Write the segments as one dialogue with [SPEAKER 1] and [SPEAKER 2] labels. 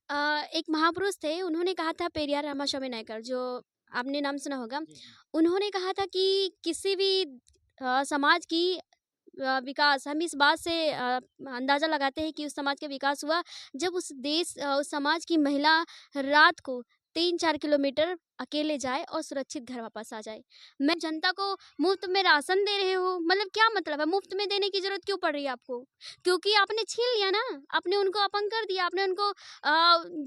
[SPEAKER 1] एक महापुरुष थे, उन्होंने कहा था पेरियार रामास्वामी नायकर, जो आपने नाम सुना होगा।
[SPEAKER 2] जी, जी।
[SPEAKER 1] उन्होंने कहा था कि किसी भी समाज की विकास हम इस बात से अंदाज़ा लगाते हैं कि उस समाज का विकास हुआ जब उस समाज की महिला रात को 3-4 किलोमीटर अकेले जाए और सुरक्षित घर वापस आ जाए। मैं जनता को मुफ्त में राशन दे रहे हो, मतलब क्या मतलब है? मुफ्त में देने की ज़रूरत क्यों पड़ रही है आपको? क्योंकि आपने छीन लिया ना, आपने उनको अपंग कर दिया, आपने उनको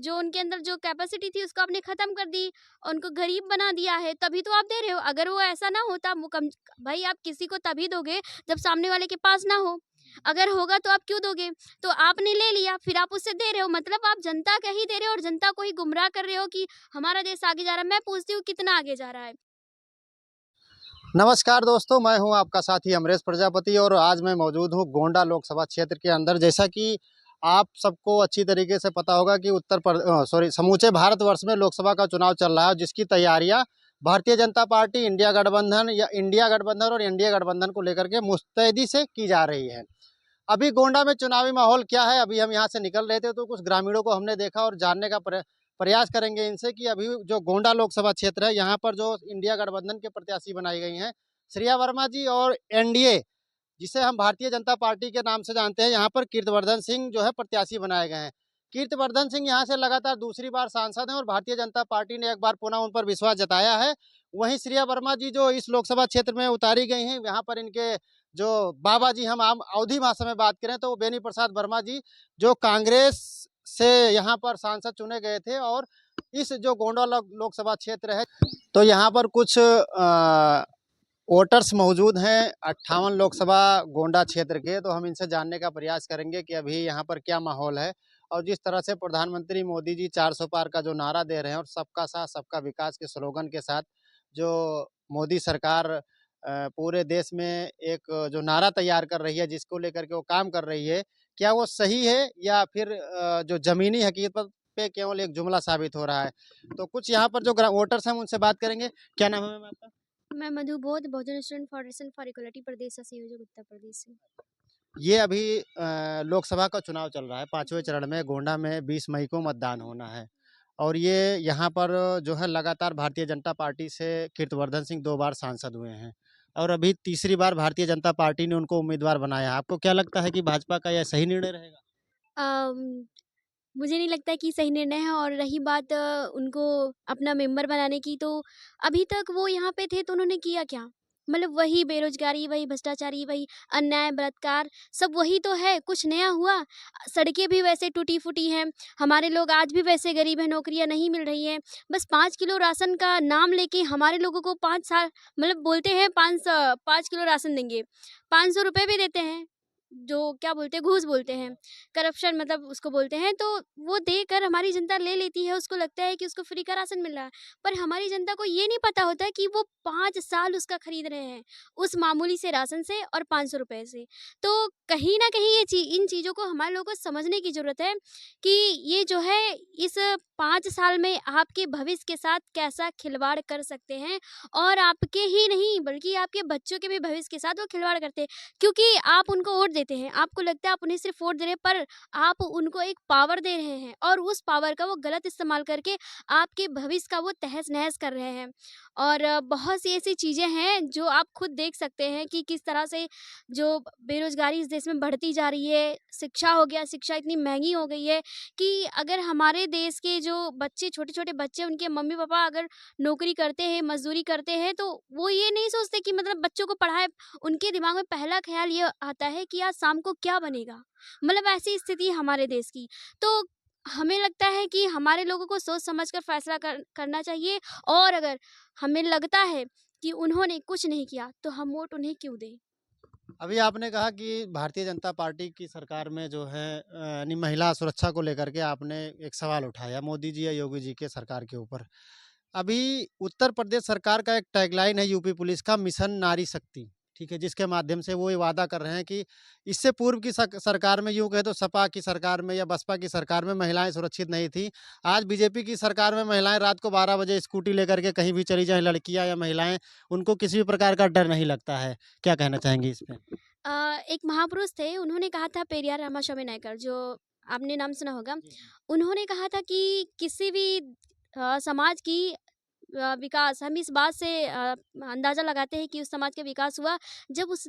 [SPEAKER 1] जो उनके अंदर जो कैपेसिटी थी उसको आपने ख़त्म कर दी, उनको गरीब बना दिया है, तभी तो आप दे रहे हो। अगर वो ऐसा ना होता वो कम भाई आप किसी को तभी दोगे जब सामने वाले के पास ना हो। अगर होगा तो आप क्यों दोगे? तो आपने ले लिया, फिर आप उससे दे रहे हो, मतलब आप जनता का ही दे रहे हो और जनता को ही गुमराह कर रहे हो कि हमारा देश आगे जा रहा है। मैं पूछती हूँ कितना आगे जा रहा है?
[SPEAKER 2] नमस्कार दोस्तों, मैं हूं आपका साथी अमरेश प्रजापति और आज मैं मौजूद हूं गोंडा लोकसभा क्षेत्र के अंदर। जैसा कि आप सबको अच्छी तरीके से पता होगा कि समूचे भारतवर्ष में लोकसभा का चुनाव चल रहा है, जिसकी तैयारियां भारतीय जनता पार्टी, इंडिया गठबंधन और एनडीए गठबंधन को लेकर के मुस्तैदी से की जा रही है। अभी गोंडा में चुनावी माहौल क्या है, अभी हम यहाँ से निकल रहे थे तो कुछ ग्रामीणों को हमने देखा और जानने का प्रयास करेंगे इनसे कि अभी जो गोंडा लोकसभा क्षेत्र है, यहाँ पर जो इंडिया गठबंधन के प्रत्याशी बनाई गई हैं श्रेया वर्मा जी, और एनडीए जिसे हम भारतीय जनता पार्टी के नाम से जानते हैं, यहाँ पर कीर्तिवर्धन सिंह जो है प्रत्याशी बनाए गए हैं। कीर्तिवर्धन सिंह यहाँ से लगातार दूसरी बार सांसद हैं और भारतीय जनता पार्टी ने एक बार पुनः उन पर विश्वास जताया है। वहीं श्रेया वर्मा जी जो इस लोकसभा क्षेत्र में उतारी गई हैं, यहाँ पर इनके जो बाबा जी, हम आम अवधि भाषा में बात करें तो बेनी प्रसाद वर्मा जी, जो कांग्रेस से यहाँ पर सांसद चुने गए थे। और इस जो गोंडा लोकसभा क्षेत्र है, तो यहाँ पर कुछ वोटर्स मौजूद हैं 58 लोकसभा गोंडा क्षेत्र के। तो हम इनसे जानने का प्रयास करेंगे कि अभी यहाँ पर क्या माहौल है और जिस तरह से प्रधानमंत्री मोदी जी 400 पार का जो नारा दे रहे हैं और सबका साथ सबका विकास के स्लोगन के साथ जो मोदी सरकार पूरे देश में एक जो नारा तैयार कर रही है, जिसको लेकर के वो काम कर रही है, क्या वो सही है या फिर जो ज़मीनी हकीकत पे केवल एक जुमला साबित हो रहा है? तो कुछ यहाँ पर जो वोटर्स हैं उनसे बात करेंगे। क्या नाम है मैम आपका?
[SPEAKER 1] मैं मधु बोध, बहुजन स्टूडेंट फेडरेशन फॉर इक्वलिटी प्रदेश का संयोजक उत्तर प्रदेश से।
[SPEAKER 2] ये अभी लोकसभा का चुनाव चल रहा है, 5वें
[SPEAKER 1] जी।
[SPEAKER 2] चरण में। गोंडा में 20 मई को मतदान होना है और ये यहाँ पर जो है लगातार भारतीय जनता पार्टी से कीर्तिवर्धन सिंह 2 बार सांसद हुए हैं और अभी तीसरी बार भारतीय जनता पार्टी ने उनको उम्मीदवार बनाया है। आपको क्या लगता है कि भाजपा का यह सही निर्णय रहेगा?
[SPEAKER 1] अम, मुझे नहीं लगता है कि सही निर्णय है और रही बात उनको अपना मेंबर बनाने की, तो अभी तक वो यहाँ पे थे तो उन्होंने किया क्या? मतलब वही बेरोज़गारी, वही भ्रष्टाचारी, वही अन्याय, बलात्कार, सब वही तो है, कुछ नया हुआ? सड़कें भी वैसे टूटी-फूटी हैं, हमारे लोग आज भी वैसे गरीब हैं, नौकरियाँ नहीं मिल रही हैं। बस 5 किलो राशन का नाम लेके हमारे लोगों को 5 साल मतलब बोलते हैं 5 किलो राशन देंगे, ₹500 भी देते हैं, जो क्या बोलते हैं घूस बोलते हैं। करप्शन मतलब उसको बोलते हैं, तो वो देकर हमारी जनता ले लेती है, उसको लगता है कि उसको फ्री का राशन मिल रहा है। पर हमारी जनता को ये नहीं पता होता है कि वो 5 साल उसका खरीद रहे हैं, उस मामूली से राशन से और ₹500 से। तो कहीं न कहीं इन चीज़ों को हमारे लोगों को समझने की ज़रूरत है कि ये जो है इस 5 साल में आपके भविष्य के साथ कैसा खिलवाड़ कर सकते हैं और आपके ही नहीं बल्कि आपके बच्चों के भी भविष्य के साथ वो खिलवाड़ करते हैं। क्योंकि आप उनको वोट देते हैं, आपको लगता है आप उन्हें सिर्फ़ वोट दे रहे हैं, पर आप उनको एक पावर दे रहे हैं और उस पावर का वो गलत इस्तेमाल करके आपके भविष्य का वो तहस-नहस कर रहे हैं। और बहुत सी ऐसी चीज़ें हैं जो आप खुद देख सकते हैं कि किस तरह से जो बेरोज़गारी इस देश में बढ़ती जा रही है, शिक्षा हो गया, शिक्षा इतनी महँगी हो गई है कि अगर हमारे देश के जो बच्चे छोटे-छोटे बच्चे उनके मम्मी-पापा अगर नौकरी करते हैं, मज़दूरी करते हैं, तो वो ये नहीं सोचते कि मतलब बच्चों को पढ़ाएँ। उनके दिमाग में पहला ख़्याल ये आता है कि आज शाम को क्या बनेगा? मतलब ऐसी स्थिति है हमारे देश की। तो हमें लगता है कि हमारे लोगों को सोच समझ कर फ़ैसला करना चाहिए और अगर हमें लगता है कि उन्होंने कुछ नहीं किया, तो हम वोट उन्हें क्यों दें?
[SPEAKER 2] अभी आपने कहा कि भारतीय जनता पार्टी की सरकार में जो है यानी महिला सुरक्षा को लेकर के आपने एक सवाल उठाया मोदी जी या योगी जी के सरकार के ऊपर। अभी उत्तर प्रदेश सरकार का एक टैगलाइन है यूपी पुलिस का, मिशन नारी शक्ति, ठीक है? जिसके माध्यम से वो ये वादा कर रहे हैं कि इससे पूर्व की सरकार में, यूँ कहें तो सपा की सरकार में या बसपा की सरकार में महिलाएँ सुरक्षित नहीं थीं। आज बीजेपी की सरकार में महिलाएँ रात को 12 बजे स्कूटी लेकर के कहीं भी चली जाएँ, लड़कियाँ या महिलाएँ, उनको किसी भी प्रकार का डर नहीं लगता है। क्या कहना चाहेंगी इस पे?
[SPEAKER 1] एक महापुरुष थे, उन्होंने कहा था पेरियार रामास्वामी नायकर, जो आपने नाम सुना होगा।
[SPEAKER 2] जी, जी।
[SPEAKER 1] उन्होंने कहा था कि किसी भी समाज की विकास हम इस बात से अंदाज़ा लगाते हैं कि उस समाज का विकास हुआ जब उस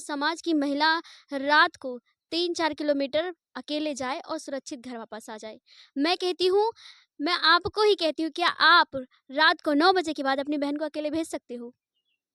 [SPEAKER 1] समाज की महिला रात को 3-4 किलोमीटर अकेले जाए और सुरक्षित घर वापस आ जाए। मैं कहती हूँ, मैं आपको ही कहती हूँ, क्या आप रात को 9 बजे के बाद अपनी बहन को अकेले भेज सकते हो?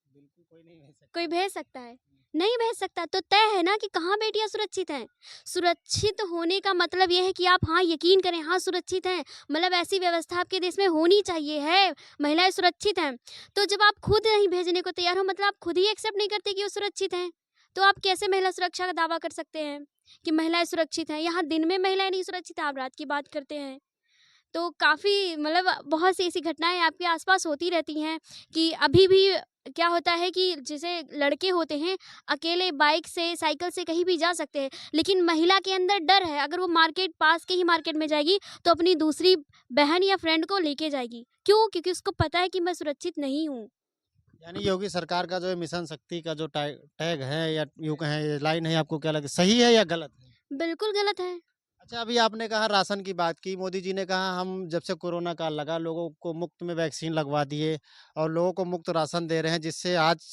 [SPEAKER 2] बिल्कुल कोई नहीं भेज
[SPEAKER 1] कोई
[SPEAKER 2] सकता।
[SPEAKER 1] भेज सकता है? नहीं भेज सकता, तो तय है ना कि कहाँ बेटियाँ सुरक्षित हैं। सुरक्षित होने का मतलब ये है कि आप हाँ, यकीन करें, हाँ, सुरक्षित हैं। मतलब ऐसी व्यवस्था आपके देश में होनी चाहिए है, महिलाएँ सुरक्षित हैं। तो जब आप खुद नहीं भेजने को तैयार हो, मतलब आप खुद ही एक्सेप्ट नहीं करते कि वो सुरक्षित हैं, तो आप कैसे महिला सुरक्षा का दावा कर सकते हैं कि महिलाएँ सुरक्षित हैं? यहाँ दिन में महिलाएँ नहीं सुरक्षित, आप रात की बात करते हैं। तो काफ़ी मतलब बहुत सी ऐसी घटनाएँ आपके आस-पास होती रहती हैं कि अभी भी क्या होता है कि जैसे लड़के होते हैं, अकेले बाइक से, साइकिल से कहीं भी जा सकते हैं, लेकिन महिला के अंदर डर है, अगर वो पास के ही मार्केट में जाएगी, तो अपनी दूसरी बहन या फ्रेंड को लेके जाएगी। क्यों? क्योंकि उसको पता है कि मैं सुरक्षित नहीं हूँ।
[SPEAKER 2] यानी योगी सरकार का जो है मिशन शक्ति का जो टैग है या यूँ कहें ये लाइन है, आपको क्या लगता है, सही है या गलत है?
[SPEAKER 1] बिल्कुल गलत है।
[SPEAKER 2] अच्छा, अभी आपने कहा राशन की बात की, मोदी जी ने कहा हम जब से कोरोना काल लगा लोगों को मुफ्त में वैक्सीन लगवा दिए और लोगों को मुफ्त राशन दे रहे हैं, जिससे आज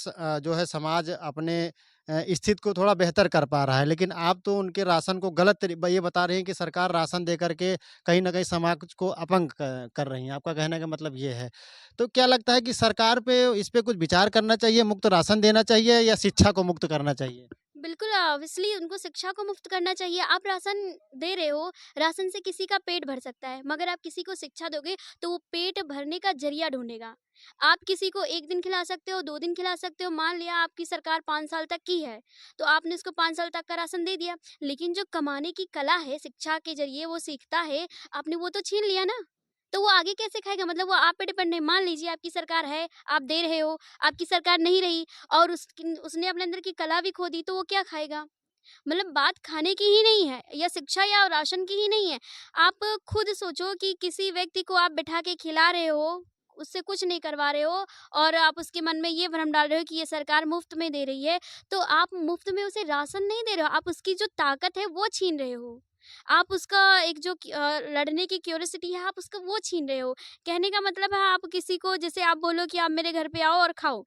[SPEAKER 2] जो है समाज अपने स्थिति को थोड़ा बेहतर कर पा रहा है। लेकिन आप तो उनके राशन को गलत ये बता रहे हैं कि सरकार राशन दे करके कहीं न कहीं समाज को अपंग कर रही है। आपका कहने का मतलब ये है। तो क्या लगता है कि सरकार पे इस पे कुछ विचार करना चाहिए, मुफ्त राशन देना चाहिए या शिक्षा को मुक्त करना चाहिए?
[SPEAKER 1] बिल्कुल ऑब्वियसली उनको शिक्षा को मुफ्त करना चाहिए। आप राशन दे रहे हो, राशन से किसी का पेट भर सकता है, मगर आप किसी को शिक्षा दोगे तो वो पेट भरने का ज़रिया ढूँढेगा। आप किसी को 1 दिन खिला सकते हो, 2 दिन खिला सकते हो, मान लिया आपकी सरकार 5 साल तक की है, तो आपने उसको 5 साल तक का राशन दे दिया। लेकिन जो कमाने की कला है, शिक्षा के ज़रिए वो सीखता है, आपने वो तो छीन लिया ना। तो वो आगे कैसे खाएगा? मतलब वो आप पे डिपेंड है। मान लीजिए आपकी सरकार है, आप दे रहे हो, आपकी सरकार नहीं रही और उसने अपने अंदर की कला भी खो दी, तो वो क्या खाएगा? मतलब बात खाने की ही नहीं है या शिक्षा या राशन की ही नहीं है। आप खुद सोचो कि किसी व्यक्ति को आप बिठा के खिला रहे हो, उससे कुछ नहीं करवा रहे हो और आप उसके मन में ये भ्रम डाल रहे हो कि ये सरकार मुफ्त में दे रही है, तो आप मुफ्त में उसे राशन नहीं दे रहे हो, आप उसकी जो ताकत है वो छीन रहे हो। आप उसका एक जो लड़ने की क्यूरियोसिटी है, आप उसका वो छीन रहे हो। कहने का मतलब है आप किसी को जैसे आप बोलो कि आप मेरे घर पे आओ और खाओ।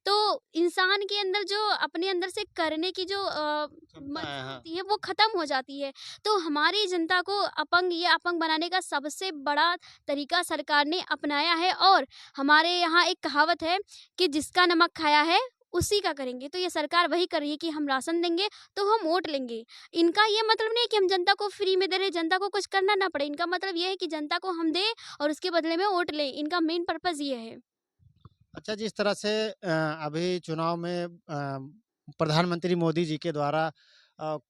[SPEAKER 1] तो इंसान के अंदर जो अपने अंदर से करने की जो
[SPEAKER 2] क्षमता है,
[SPEAKER 1] मर्ज़ी
[SPEAKER 2] हाँ।
[SPEAKER 1] होती है वो ख़त्म हो जाती है। तो हमारी जनता को अपंग बनाने का सबसे बड़ा तरीका सरकार ने अपनाया है और हमारे यहाँ एक कहावत है कि जिसका नमक खाया है उसी का करेंगे। तो ये सरकार वही कर रही है कि हम राशन देंगे तो हम वोट लेंगे। इनका ये मतलब नहीं है कि हम जनता को फ्री में दे रहे हैं, जनता को कुछ करना ना पड़े। इनका मतलब ये है कि जनता को हम दें और उसके बदले में वोट लें। इनका मेन पर्पज़ ये है।
[SPEAKER 2] अच्छा, जिस तरह से अभी चुनाव में प्रधानमंत्री मोदी जी के द्वारा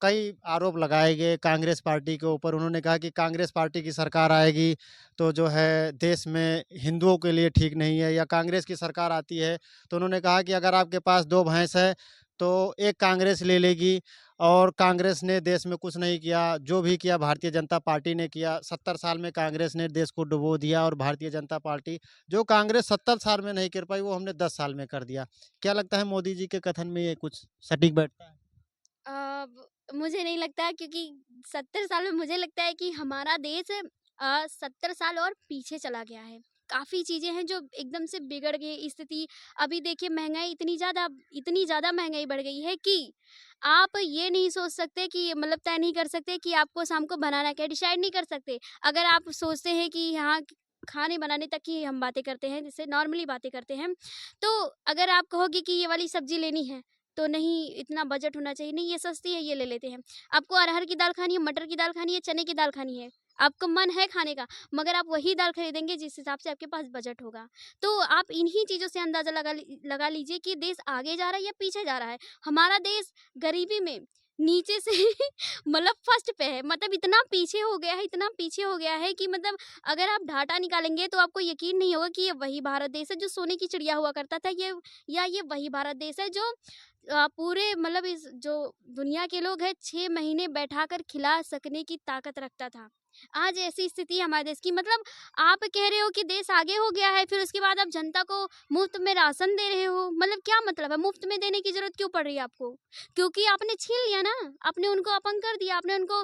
[SPEAKER 2] कई आरोप लगाए गए कांग्रेस पार्टी के ऊपर। उन्होंने कहा कि कांग्रेस पार्टी की सरकार आएगी तो जो है देश में हिंदुओं के लिए ठीक नहीं है, या कांग्रेस की सरकार आती है तो उन्होंने कहा कि अगर आपके पास 2 भैंस है तो एक कांग्रेस ले लेगी, और कांग्रेस ने देश में कुछ नहीं किया। जो भी किया भारतीय जनता पार्टी ने किया। 70 साल में कांग्रेस ने देश को डुबो दिया और भारतीय जनता पार्टी, जो कांग्रेस 70 साल में नहीं कर पाई, वो हमने 10 साल में कर दिया। क्या लगता है मोदी जी के कथन में ये कुछ सटीक बैठता है?
[SPEAKER 1] अ, मुझे नहीं लगता क्योंकि 70 साल में मुझे लगता है कि हमारा देश 70 साल और पीछे चला गया है। काफ़ी चीज़ें हैं जो एकदम से बिगड़ गई स्थिति। अभी देखिए महँगाई इतनी ज़्यादा महँगाई बढ़ गई है कि आप ये नहीं सोच सकते कि मतलब तय नहीं कर सकते कि आपको शाम को बनाना क्या है, डिसाइड नहीं कर सकते। अगर आप सोचते हैं कि यहाँ खाने बनाने तक की हम बातें करते हैं, जैसे नॉर्मली बातें करते हैं, तो अगर आप कहोगे कि ये वाली सब्ज़ी लेनी है, तो नहीं इतना बजट होना चाहिए, नहीं ये सस्ती है ये ले लेते हैं। आपको अरहर की दाल खानी है, मटर की दाल खानी है, चने की दाल खानी है, आपको मन है खाने का, मगर आप वही दाल खरीदेंगे जिस हिसाब से आपके पास बजट होगा। तो आप इन्हीं चीज़ों से अंदाज़ा लगा लीजिए कि देश आगे जा रहा है या पीछे जा रहा है। हमारा देश गरीबी में नीचे से मतलब फर्स्ट पे है, मतलब इतना पीछे हो गया है कि मतलब अगर आप डाटा निकालेंगे तो आपको यकीन नहीं होगा कि ये वही भारत देश है जो सोने की चिड़िया हुआ करता था, ये वही भारत देश है जो पूरे मतलब इस जो दुनिया के लोग हैं 6 महीने बैठाकर खिला सकने की ताकत रखता था। आज ऐसी स्थिति है हमारे देश की, मतलब आप कह रहे हो कि देश आगे हो गया है, फिर उसके बाद आप जनता को मुफ्त में राशन दे रहे हो, मतलब क्या मतलब है? मुफ्त में देने की जरूरत क्यों पड़ रही है आपको? क्योंकि आपने छीन लिया ना, आपने उनको अपंग कर दिया, आपने उनको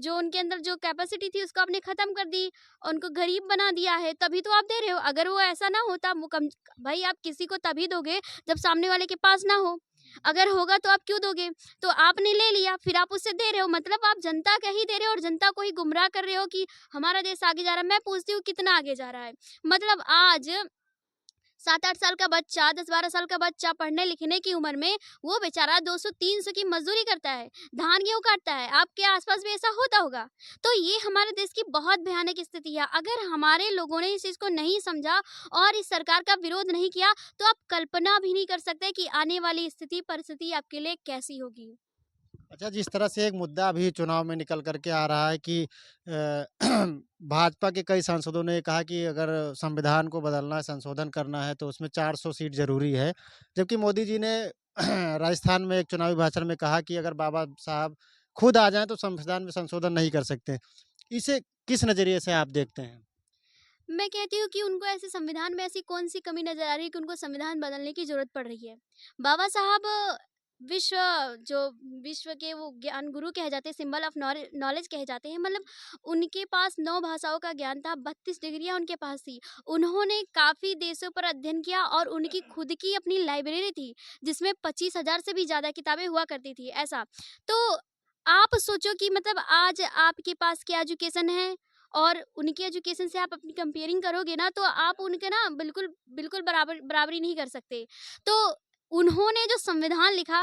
[SPEAKER 1] जो उनके अंदर जो कैपेसिटी थी उसको आपने खत्म कर दी, उनको गरीब बना दिया है, तभी तो आप दे रहे हो। अगर वो ऐसा ना होता, वो कम भाई आप किसी को तभी दोगे जब सामने वाले के पास ना हो, अगर होगा तो आप क्यों दोगे? तो आपने ले लिया, फिर आप उससे दे रहे हो, मतलब आप जनता का ही दे रहे हो और जनता को ही गुमराह कर रहे हो कि हमारा देश आगे जा रहा है। मैं पूछती हूँ कितना आगे जा रहा है? मतलब आज 7-8 साल का बच्चा, 10-12 साल का बच्चा पढ़ने लिखने की उम्र में वो बेचारा 200-300 की मज़दूरी करता है, धान-गेहूँ काटता है। आपके आस-पास भी ऐसा होता होगा। तो ये हमारे देश की बहुत भयानक स्थिति है। अगर हमारे लोगों ने इस चीज़ को नहीं समझा और इस सरकार का विरोध नहीं किया, तो आप कल्पना भी नहीं कर सकते कि आने वाली स्थिति, परिस्थिति आपके लिए कैसी होगी।
[SPEAKER 2] अच्छा, जिस तरह से एक मुद्दा अभी चुनाव में निकल कर के आ रहा है कि भाजपा के कई सांसदों ने कहा कि अगर संविधान को बदलना है, संशोधन करना है, तो उसमें 400 सीट ज़रूरी है। जबकि मोदी जी ने राजस्थान में एक चुनावी भाषण में कहा कि अगर बाबा साहब खुद आ जाएँ, तो संविधान में संशोधन नहीं कर सकते। इसे किस नज़रिए से आप देखते हैं?
[SPEAKER 1] मैं कहती हूँ कि उनको ऐसे संविधान में ऐसी कौन-सी कमी नज़र आ रही है कि उनको संविधान बदलने की ज़रूरत पड़ रही है। बाबा साहब विश्व जो विश्व के वो ज्ञान गुरु कहे जाते हैं, सिंबल ऑफ नॉलेज कहे जाते हैं, मतलब उनके पास 9 भाषाओं का ज्ञान था, 32 डिग्रियाँ उनके पास थी। उन्होंने काफ़ी देशों पर अध्ययन किया और उनकी खुद की अपनी लाइब्रेरी थी, जिसमें 25,000 से भी ज़्यादा किताबें हुआ करती थी, ऐसा। तो आप सोचो कि मतलब आज आपके पास क्या एजुकेशन है और उनकी एजुकेशन से आप अपनी कंपेयरिंग करोगे ना, तो आप उनके ना बिल्कुल बिल्कुल बराबरी नहीं कर सकते। तो उन्होंने जो संविधान लिखा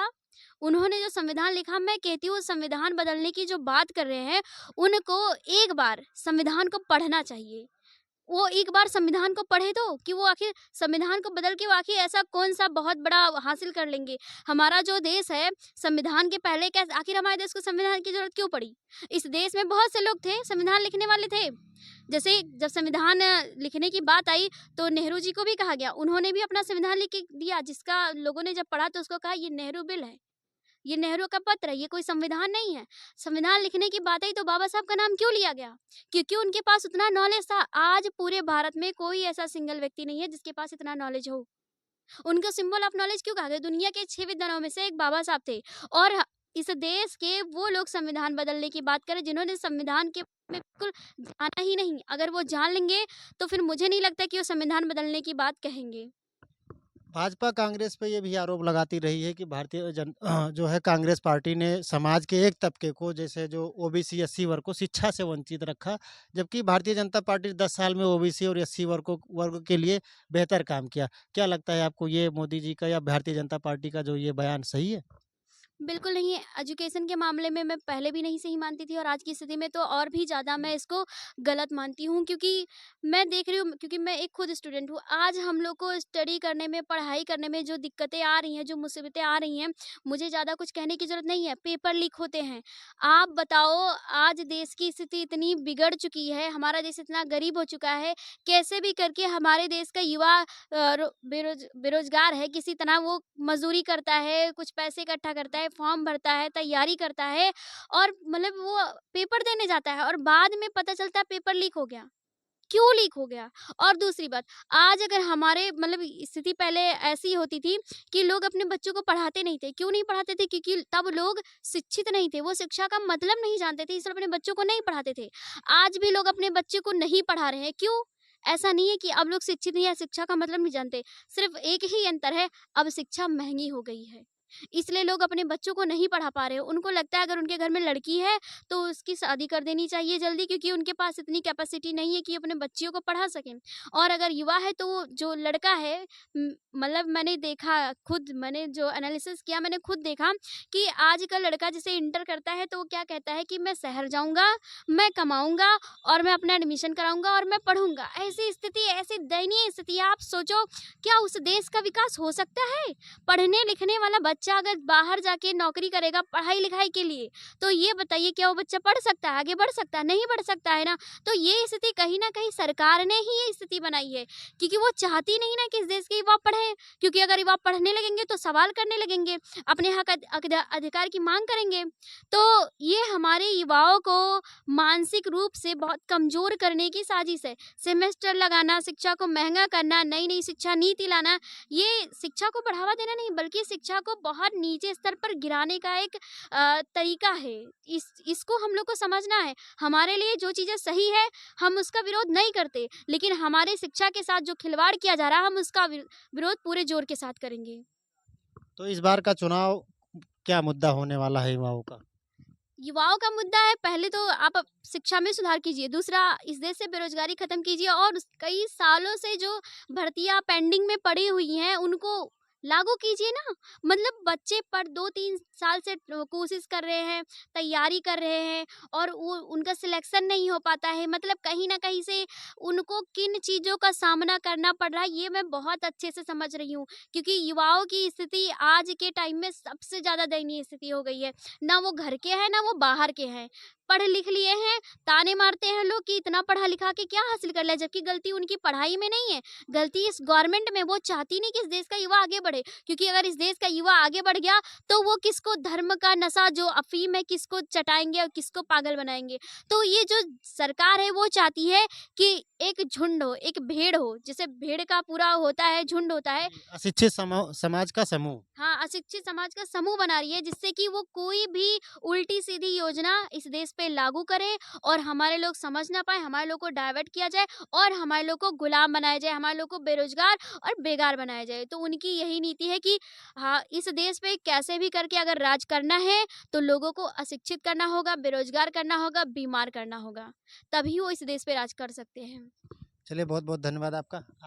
[SPEAKER 1] उन्होंने जो संविधान लिखा, मैं कहती हूँ संविधान बदलने की जो बात कर रहे हैं, उनको एक बार संविधान को पढ़ना चाहिए। वो एक बार संविधान को पढ़े तो कि वो आखिर संविधान को बदल के वो आखिर ऐसा कौन-सा बहुत बड़ा हासिल कर लेंगे। हमारा जो देश है, संविधान के पहले क्या आखिर हमारे देश को संविधान की ज़रूरत क्यों पड़ी? इस देश में बहुत से लोग थे, संविधान लिखने वाले थे। जैसे जब संविधान लिखने की बात आई, तो नेहरू जी को भी कहा गया, उन्होंने भी अपना संविधान लिख के दिया, जिसका लोगों ने जब पढ़ा तो उसको कहा ये नेहरू बिल है। ये नेहरू का पत्र है, ये कोई संविधान नहीं है। संविधान लिखने की बात आई तो बाबा साहब का नाम क्यों लिया गया? क्योंकि उनके पास उतना नॉलेज था। आज पूरे भारत में कोई ऐसा सिंगल व्यक्ति नहीं है जिसके पास इतना नॉलेज हो। उनको सिंबल ऑफ नॉलेज क्यों कहा गया? दुनिया के 6 विद्वानों में से एक बाबा साहब थे और इस देश के वो लोग संविधान बदलने की बात करें जिन्होंने संविधान के में बिल्कुल जाना ही नहीं। अगर वो जान लेंगे तो फिर मुझे नहीं लगता कि वो संविधान बदलने की बात कहेंगे।
[SPEAKER 2] भाजपा कांग्रेस पे ये भी आरोप लगाती रही है कि जो है कांग्रेस पार्टी ने समाज के एक तबके को, जैसे जो ओबीसी एससी वर्ग को शिक्षा से वंचित रखा, जबकि भारतीय जनता पार्टी 10 साल में ओबीसी और एससी वर्ग के लिए बेहतर काम किया। क्या लगता है आपको, ये मोदी जी का या भारतीय जनता पार्टी का जो ये बयान सही है?
[SPEAKER 1] बिल्कुल नहीं है। एजुकेशन के मामले में मैं पहले भी नहीं सही मानती थी और आज की स्थिति में तो और भी ज़्यादा मैं इसको गलत मानती हूँ, क्योंकि मैं देख रही हूँ, क्योंकि मैं एक खुद स्टूडेंट हूँ। आज हम लोग को स्टडी करने में, पढ़ाई करने में जो दिक्कतें आ रही हैं, जो मुसीबतें आ रही हैं, मुझे ज़्यादा कुछ कहने की ज़रूरत नहीं है। पेपर लीक होते हैं। आप बताओ, आज देश की स्थिति इतनी बिगड़ चुकी है, हमारा देश इतना गरीब हो चुका है, कैसे भी करके हमारे देश का युवा बेरोज़गार है, किसी तरह वो मज़दूरी करता है, कुछ पैसे इकट्ठा करता है, फॉर्म भरता है, तैयारी करता है और मतलब वो पेपर देने जाता है और बाद में पता चलता है पेपर लीक हो गया। क्यों लीक हो गया? और दूसरी बात, आज अगर हमारे मतलब स्थिति पहले ऐसी होती थी कि लोग अपने बच्चों को पढ़ाते नहीं थे। क्यों नहीं पढ़ाते थे? क्योंकि तब लोग शिक्षित नहीं थे, वो शिक्षा का मतलब नहीं जानते थे, इसलिए अपने बच्चों को नहीं पढ़ाते थे। आज भी लोग अपने बच्चे को नहीं पढ़ा रहे हैं, क्यों? ऐसा नहीं है कि अब लोग शिक्षित नहीं है, शिक्षा का मतलब नहीं जानते। सिर्फ़ एक ही अंतर है, अब शिक्षा महँगी हो गई है। इसलिए लोग अपने बच्चों को नहीं पढ़ा पा रहे हो। उनको लगता है अगर उनके घर में लड़की है तो उसकी शादी कर देनी चाहिए जल्दी, क्योंकि उनके पास इतनी कैपेसिटी नहीं है कि अपने बच्चियों को पढ़ा सकें। और अगर युवा है तो जो लड़का है, मतलब मैंने देखा खुद, मैंने जो एनालिसिस किया मैंने खुद देखा कि आज का लड़का जैसे इंटर करता है तो वो क्या कहता है कि मैं शहर जाऊँगा, मैं कमाऊँगा और मैं अपना एडमिशन कराऊँगा और मैं पढ़ूँगा। ऐसी स्थिति, ऐसी दयनीय स्थिति है। आप सोचो, क्या उस देश का विकास हो सकता है? पढ़ने लिखने वाला बच्चा अगर बाहर जाके नौकरी करेगा पढ़ाई-लिखाई के लिए, तो ये बताइए क्या वो बच्चा पढ़ सकता है, आगे बढ़ सकता है? नहीं बढ़ सकता है ना। तो ये स्थिति कहीं न कहीं सरकार ने ही ये स्थिति बनाई है, क्योंकि वो चाहती नहीं ना कि इस देश के युवा पढ़ें, क्योंकि अगर युवा पढ़ने लगेंगे तो सवाल करने लगेंगे, अपने हक अधिकार की माँग करेंगे। तो ये हमारे युवाओं को मानसिक रूप से बहुत कमज़ोर करने की साजिश है। सेमेस्टर लगाना, शिक्षा को महँगा करना, नई-नई शिक्षा नीति लाना, ये शिक्षा को बढ़ावा देना नहीं बल्कि शिक्षा को बहुत नीचे स्तर पर गिराने का एक तरीका है। इसको हम लोग को समझना है। हमारे लिए जो चीज़ें सही है, हम उसका विरोध नहीं करते, लेकिन हमारे शिक्षा के साथ जो खिलवाड़ किया जा रहा है, हम उसका विरोध पूरे ज़ोर के साथ करेंगे।
[SPEAKER 2] तो इस बार का चुनाव क्या मुद्दा होने वाला है युवाओं का?
[SPEAKER 1] युवाओं का मुद्दा है, पहले तो आप शिक्षा में सुधार कीजिए, दूसरा इस देश से बेरोजगारी खत्म कीजिए और कई सालों से जो भर्तियां पेंडिंग में पड़ी हुई हैं उनको लागू कीजिए ना। मतलब बच्चे पर 2-3 साल से कोशिश कर रहे हैं, तैयारी कर रहे हैं और वो उनका सिलेक्शन नहीं हो पाता है। मतलब कहीं ना कहीं से उनको किन चीज़ों का सामना करना पड़ रहा है ये मैं बहुत अच्छे से समझ रही हूँ, क्योंकि युवाओं की स्थिति आज के टाइम में सबसे ज़्यादा दयनीय स्थिति हो गई है। ना वो घर के हैं, ना वो बाहर के हैं। पढ़ लिख लिए हैं, ताने मारते हैं लोग कि इतना पढ़ा लिखा के क्या हासिल कर लिया, जबकि गलती उनकी पढ़ाई में नहीं है, गलती इस गवर्नमेंट में। वो चाहती नहीं कि इस देश का युवा आगे बढ़े, क्योंकि अगर इस देश का युवा आगे बढ़ गया, तो वो किसको धर्म का नशा जो अफ़ीम है, किसको चटाएँगे और किसको पागल बनाएँगे। तो ये जो सरकार है, वो चाहती है कि एक झुंड हो, एक भेड़ हो, जैसे भेड़ का पूरा होता है, झुंड होता है।
[SPEAKER 2] अशिक्षित समाज का समूह।
[SPEAKER 1] हाँ, अशिक्षित समाज का समूह बना रही है, जिससे कि वो कोई भी उल्टी-सीधी योजना इस देश पे लागू करे और हमारे लोग समझ ना पाएँ, हमारे लोग को डाइवर्ट किया जाए और हमारे लोग को गुलाम बनाया जाए, हमारे लोग को बेरोज़गार और बेगार बनाया जाए। तो उनकी यही नीति है कि हाँ, इस देश पे कैसे भी करके अगर राज करना है, तो लोगों को अशिक्षित करना होगा, बेरोज़गार करना होगा, बीमार करना होगा। तभी वो इस देश पे राज कर सकते हैं।
[SPEAKER 2] चलिए बहुत-बहुत धन्यवाद आपका। आप